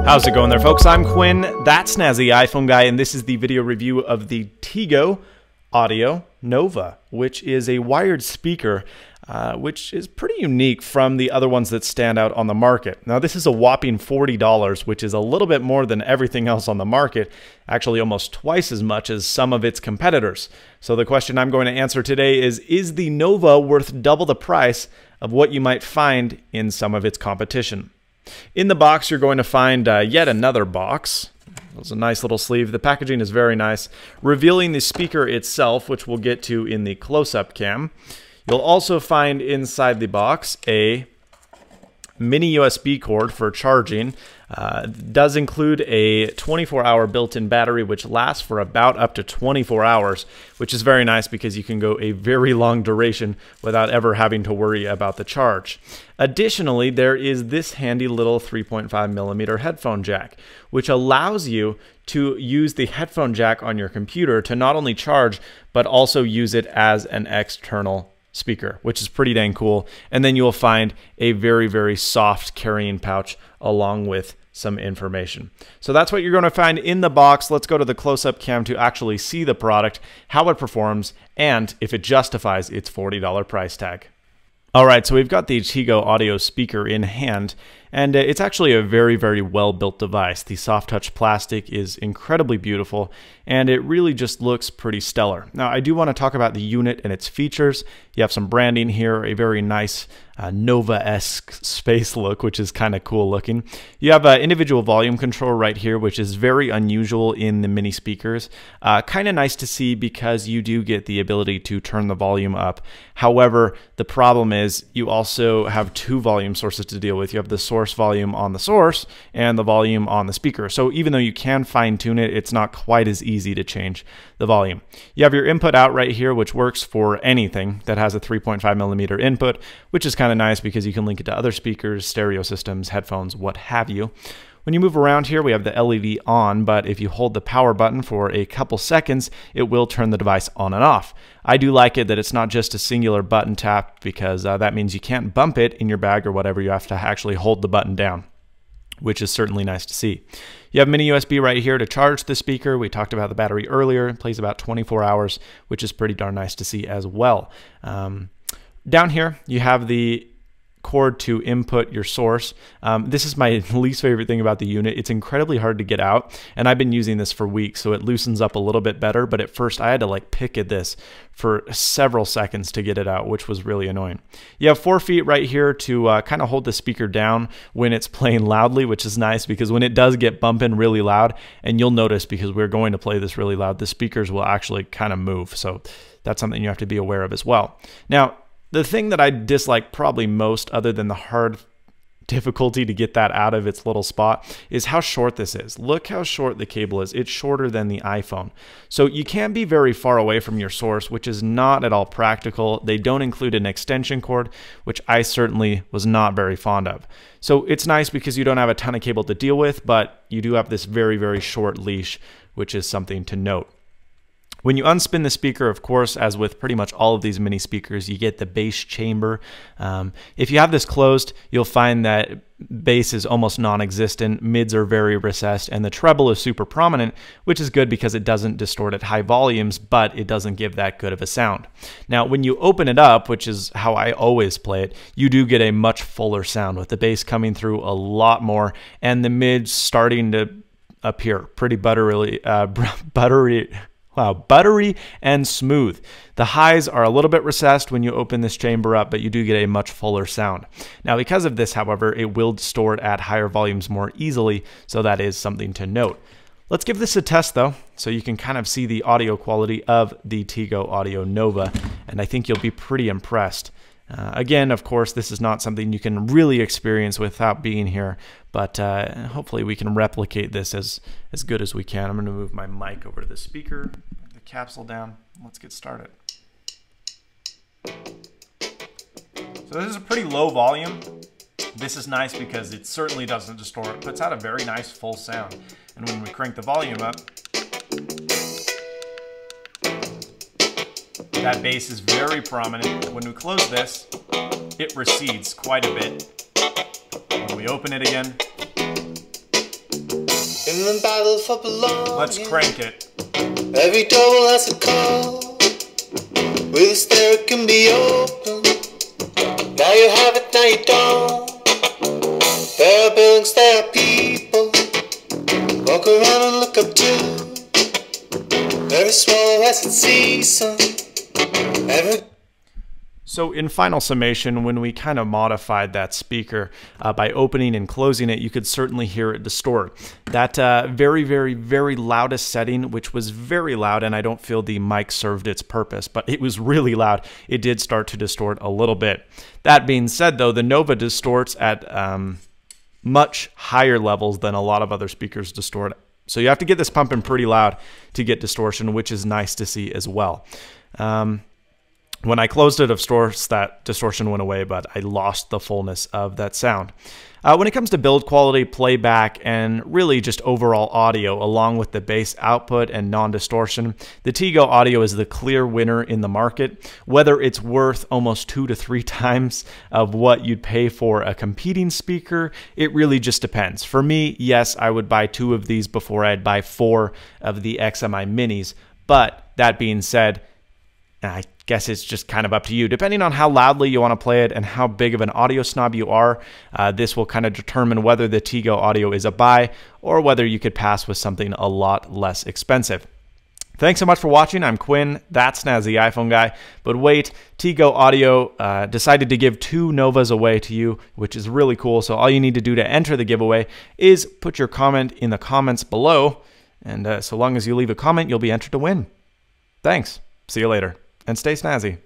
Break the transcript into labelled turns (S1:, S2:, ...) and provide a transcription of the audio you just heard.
S1: How's it going there, folks? I'm Quinn, that's Snazzy, iPhone guy, and this is the video review of the Tego Audio Nova, which is a wired speaker, which is pretty unique from the other ones that stand out on the market. Now, this is a whopping $40, which is a little bit more than everything else on the market, actually almost twice as much as some of its competitors. So the question I'm going to answer today is the Nova worth double the price of what you might find in some of its competition? In the box, you're going to find yet another box. There's a nice little sleeve. The packaging is very nice, revealing the speaker itself, which we'll get to in the close-up cam. You'll also find inside the box a mini USB cord for charging. Does include a 24-hour built-in battery, which lasts for about up to 24 hours, which is very nice because you can go a very long duration without ever having to worry about the charge. Additionally, there is this handy little 3.5mm headphone jack, which allows you to use the headphone jack on your computer to not only charge, but also use it as an external speaker, which is pretty dang cool. And then you'll find a very, very soft carrying pouch along with some information. So that's what you're going to find in the box. Let's go to the close-up cam to actually see the product, how it performs, and if it justifies its $40 price tag. All right, so we've got the Tego audio speaker in hand, and it's actually a very, very well-built device. The soft touch plastic is incredibly beautiful, and it really just looks pretty stellar. Now, I do want to talk about the unit and its features. You have some branding here, a very nice Nova-esque space look, which is kind of cool looking. You have individual volume control right here, which is very unusual in the mini speakers. Kind of nice to see because you do get the ability to turn the volume up. However, the problem is you also have two volume sources to deal with. You have the source volume on the source and the volume on the speaker. So even though you can fine tune it, it's not quite as easy to change the volume. You have your input out right here, which works for anything that has a 3.5mm input, which is kind of nice because you can link it to other speakers, stereo systems, headphones, what have you. When you move around here, we have the LED on, but if you hold the power button for a couple seconds, it will turn the device on and off. I do like it that it's not just a singular button tap because that means you can't bump it in your bag or whatever. You have to actually hold the button down, which is certainly nice to see. You have mini USB right here to charge the speaker. We talked about the battery earlier. It plays about 24 hours, which is pretty darn nice to see as well. Down here, you have the cord to input your source. This is my least favorite thing about the unit. It's incredibly hard to get out, and I've been using this for weeks, so it loosens up a little bit better, but at first I had to like pick at this for several seconds to get it out, which was really annoying. You have 4 feet right here to kind of hold the speaker down when it's playing loudly, which is nice because when it does get bumping really loud, and you'll notice because we're going to play this really loud, the speakers will actually kind of move, so that's something you have to be aware of as well. Now, the thing that I dislike probably most, other than the hard difficulty to get that out of its little spot, is how short this is. Look how short the cable is. It's shorter than the iPhone. So you can't be very far away from your source, which is not at all practical. They don't include an extension cord, which I certainly was not very fond of. So it's nice because you don't have a ton of cable to deal with, but you do have this very, very short leash, which is something to note. When you unspin the speaker, of course, as with pretty much all of these mini speakers, you get the bass chamber. If you have this closed, you'll find that bass is almost non-existent, mids are very recessed, and the treble is super prominent, which is good because it doesn't distort at high volumes, but it doesn't give that good of a sound. Now, when you open it up, which is how I always play it, you do get a much fuller sound with the bass coming through a lot more, and the mids starting to appear pretty buttery and smooth. The highs are a little bit recessed when you open this chamber up, but you do get a much fuller sound. Now, because of this, however, it will distort at higher volumes more easily, so that is something to note. Let's give this a test, though, so you can kind of see the audio quality of the Tego Audio Nova, and I think you'll be pretty impressed. Again, of course, this is not something you can really experience without being here, but hopefully we can replicate this as good as we can. I'm going to move my mic over to the speaker, the capsule down. Let's get started. So this is a pretty low volume. This is nice because it certainly doesn't distort. It puts out a very nice full sound. And when we crank the volume up, that bass is very prominent. When we close this, it recedes quite a bit. When we open it again,
S2: in the battle for belonging.
S1: Let's crank it.
S2: Every double has a call. With a stair it can be open. Now you have it, now you don't. There are buildings, there are people. Walk around and look up to. Every swallow has its season.
S1: So in final summation, when we kind of modified that speaker by opening and closing it, you could certainly hear it distort. That very, very, very loudest setting, which was very loud, and I don't feel the mic served its purpose, but it was really loud. It did start to distort a little bit. That being said, though, the Nova distorts at much higher levels than a lot of other speakers distort. So you have to get this pumping pretty loud to get distortion, which is nice to see as well. When I closed it, of course, that distortion went away, but I lost the fullness of that sound. When it comes to build quality, playback, and really just overall audio, along with the bass output and non-distortion, the Tego audio is the clear winner in the market. Whether it's worth almost 2 to 3 times of what you'd pay for a competing speaker, it really just depends. For me, yes, I would buy 2 of these before I'd buy 4 of the XMI Minis. But that being said, I guess it's just kind of up to you. Depending on how loudly you want to play it and how big of an audio snob you are, this will kind of determine whether the Tego audio is a buy or whether you could pass with something a lot less expensive. Thanks so much for watching. I'm Quinn, that's Snazzy iPhone Guy. But wait, Tego Audio decided to give 2 Novas away to you, which is really cool. So all you need to do to enter the giveaway is put your comment in the comments below. And so long as you leave a comment, you'll be entered to win. Thanks. See you later. And stay snazzy.